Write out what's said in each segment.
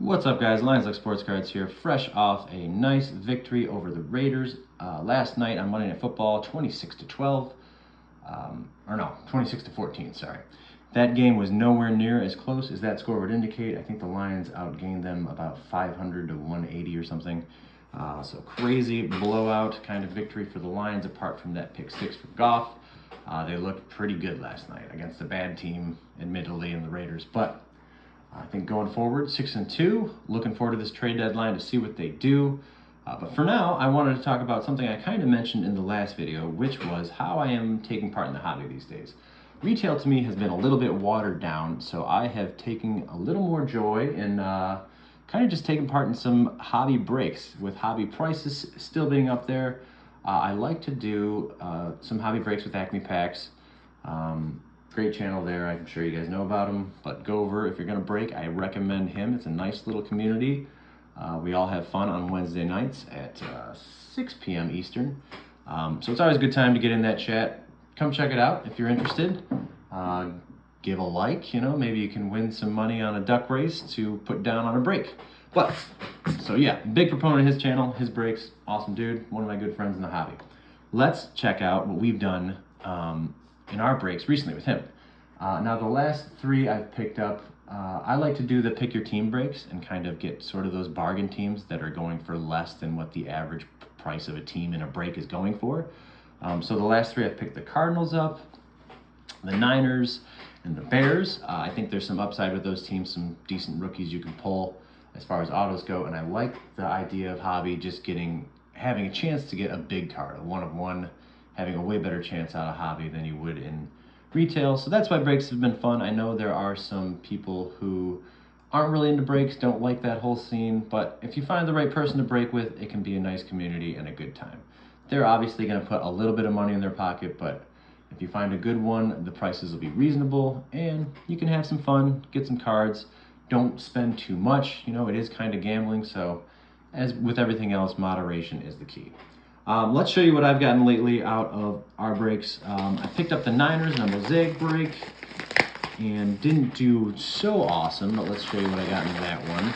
What's up, guys? Lions Luck Sports Cards here, fresh off a nice victory over the Raiders last night on Monday Night Football, 26-12, or no, 26-14, sorry. That game was nowhere near as close as that score would indicate. I think the Lions outgained them about 500 to 180 or something. So crazy blowout kind of victory for the Lions, apart from that pick six for Goff. They looked pretty good last night against a bad team, admittedly, in the Raiders, but I think going forward, 6-2, looking forward to this trade deadline to see what they do. But for now, I wanted to talk about something I kind of mentioned in the last video, which was how I am taking part in the hobby these days. Retail to me has been a little bit watered down, so I have taken a little more joy in kind of just taking part in some hobby breaks. With hobby prices still being up there, I like to do some hobby breaks with Acme Packs. Great channel there. I'm sure you guys know about him, but go over if you're gonna break. I recommend him. It's a nice little community. We all have fun on Wednesday nights at 6 p.m. Eastern. So it's always a good time to get in that chat. Come check it out if you're interested. Give a like, maybe you can win some money on a duck race to put down on a break. But, so yeah, big proponent of his channel, his breaks, awesome dude, one of my good friends in the hobby. Let's check out what we've done in our breaks recently with him. Now the last three I've picked up, I like to do the pick your team breaks and kind of get sort of those bargain teams that are going for less than what the average price of a team in a break is going for. So the last three I've picked the Cardinals up, the Niners, and the Bears. I think there's some upside with those teams, some decent rookies you can pull as far as autos go, and I like the idea of hobby just having a chance to get a big card, a one of one, having a way better chance out of hobby than you would in retail. So that's why breaks have been fun. I know there are some people who aren't really into breaks, don't like that whole scene, but if you find the right person to break with, it can be a nice community and a good time. They're obviously going to put a little bit of money in their pocket, but if you find a good one, the prices will be reasonable and you can have some fun, get some cards. Don't spend too much. It is kind of gambling, so as with everything else, moderation is the key. Let's show you what I've gotten lately out of our breaks. I picked up the Niners in a mosaic break and didn't do so awesome, but let's show you what I got in that one.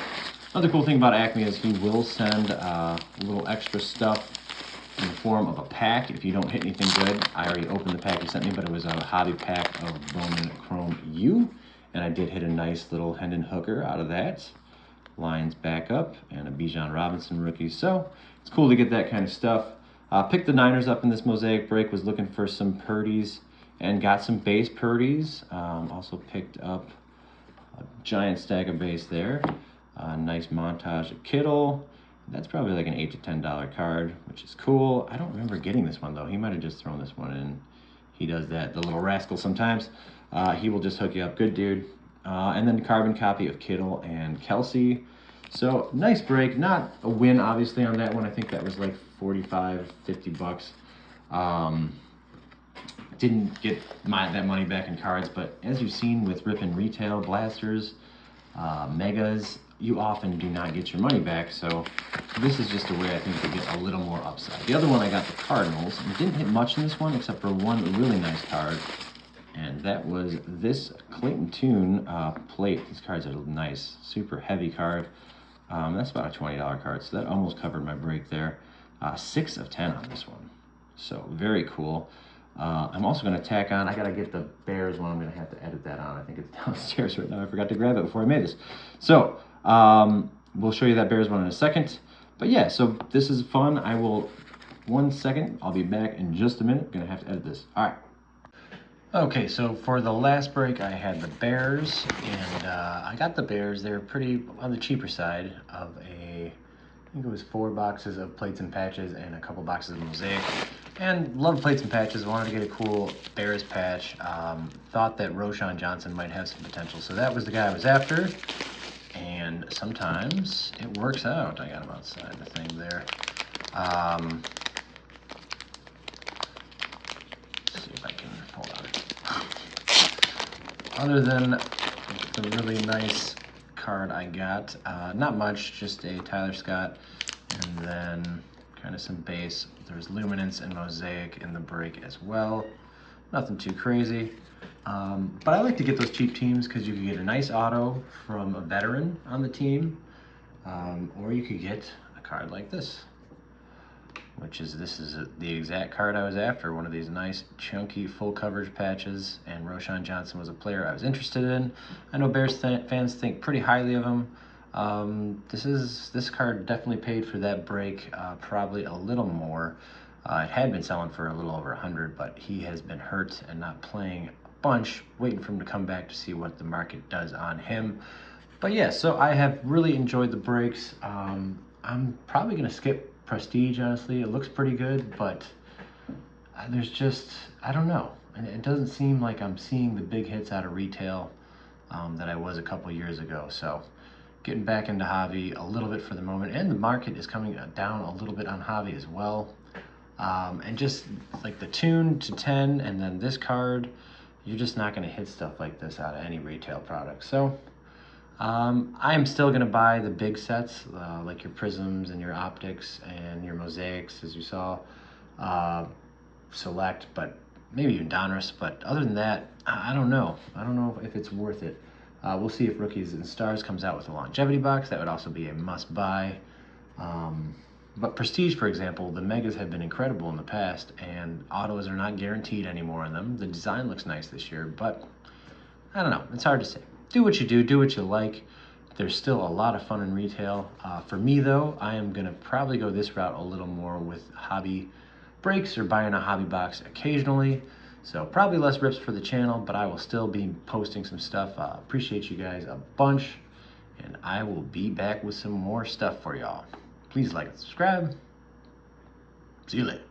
Another cool thing about Acme is he will send a little extra stuff in the form of a pack if you don't hit anything good. I already opened the pack he sent me, but it was a hobby pack of Bowman Chrome U, and I did hit a nice little Hendon Hooker out of that. Lions backup and a Bijan Robinson rookie, so it's cool to get that kind of stuff. Picked the Niners up in this mosaic break, was looking for some Purdy's and got some base Purdy's. Also picked up a giant stack of base there. Nice montage of Kittle. That's probably like an $8 to $10 card, which is cool. I don't remember getting this one though. He might have just thrown this one in. He does that, the little rascal sometimes. He will just hook you up, good dude. And then carbon copy of Kittle and Kelsey. So nice break, not a win obviously on that one. I think that was like 45, 50 bucks. Didn't get that money back in cards, but as you've seen with ripping retail, blasters, megas, you often do not get your money back. So this is just a way I think to get a little more upside. The other one I got the Cardinals, and didn't hit much in this one except for one really nice card. And that was this Clayton Tune plate. These cards are nice, super heavy card. That's about a $20 card, so that almost covered my break there. 6 of 10 on this one, so very cool. I'm also going to tack on, I got to get the Bears one. I'm going to have to edit that on. I think it's downstairs right now. I forgot to grab it before I made this. So we'll show you that Bears one in a second. But yeah, so this is fun. One second, I'll be back in just a minute. Going to have to edit this. All right. Okay, so for the last break, I had the Bears, and I got the Bears. They're pretty on the cheaper side of I think it was 4 boxes of plates and patches and a couple boxes of mosaic. And love plates and patches, wanted to get a cool Bears patch. Thought that Roschon Johnson might have some potential, so that was the guy I was after. And sometimes it works out. I got him outside the thing there. Let's see if I can hold on. Other than the really nice card I got, not much, just a Tyler Scott, and then kind of some base. There's Luminance and Mosaic in the break as well. Nothing too crazy. But I like to get those cheap teams because you can get a nice auto from a veteran on the team. Or you could get a card like this, this is the exact card I was after, one of these nice chunky full coverage patches, and Roshan Johnson was a player I was interested in. I know Bears fans think pretty highly of him. This card definitely paid for that break, probably a little more. It had been selling for a little over 100, but he has been hurt and not playing a bunch, waiting for him to come back to see what the market does on him. But yeah, so I have really enjoyed the breaks. I'm probably gonna skip Prestige, honestly. It looks pretty good, but there's just, I don't know. And it doesn't seem like I'm seeing the big hits out of retail that I was a couple years ago. So getting back into hobby a little bit for the moment, and the market is coming down a little bit on hobby as well. And just like the tune to 10 and then this card, you're just not gonna hit stuff like this out of any retail product. So I am still going to buy the big sets, like your prisms and your optics and your mosaics, as you saw, select, but maybe even Donruss. But other than that, I don't know. I don't know if it's worth it. We'll see if Rookies and Stars comes out with a longevity box. That would also be a must-buy. But Prestige, for example, the Megas have been incredible in the past, and autos are not guaranteed anymore on them. The design looks nice this year, but I don't know. It's hard to say. Do what you do what you like. There's still a lot of fun in retail. For me, though, I am going to probably go this route a little more with hobby breaks or buying a hobby box occasionally. So probably less rips for the channel, but I will still be posting some stuff. Appreciate you guys a bunch, and I will be back with some more stuff for y'all. Please like and subscribe. See you later.